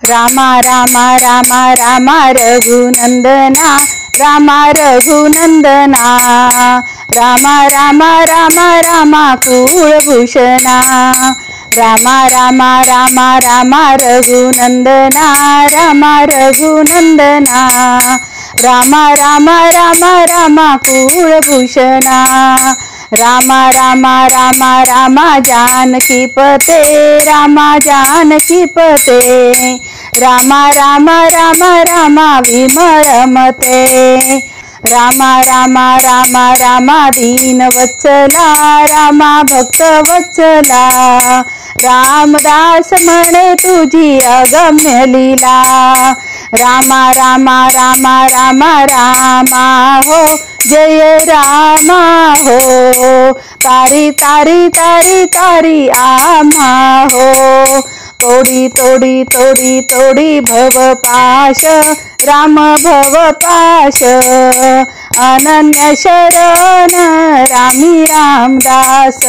रामा रामा रामा रामा रघुनंदना रामा रघुनंदना रामा रामा रामा रामा कुलभूषणा रामा रामा रामा रामा रघुनंदना रामा रघुनंदना रामा रामा रामा रामा कुलभूषणा रामा रामा रामा रामा जानकी पते रामा जानकी पते रामा रामा रामा रामा विमलमते रामा रामा रामा रामा दीनवत्सला रामा भक्तवत्सला रामदास म्हणे तुझी अगम्य लीला रामा रामा रामा रामा रामा हो जय रामा हो तारी तारी तारी तारी आम्हा हो तोडी तोडी तोडी तोडी भवपाश राम भवपाश अनन्य शरण रामी रामदास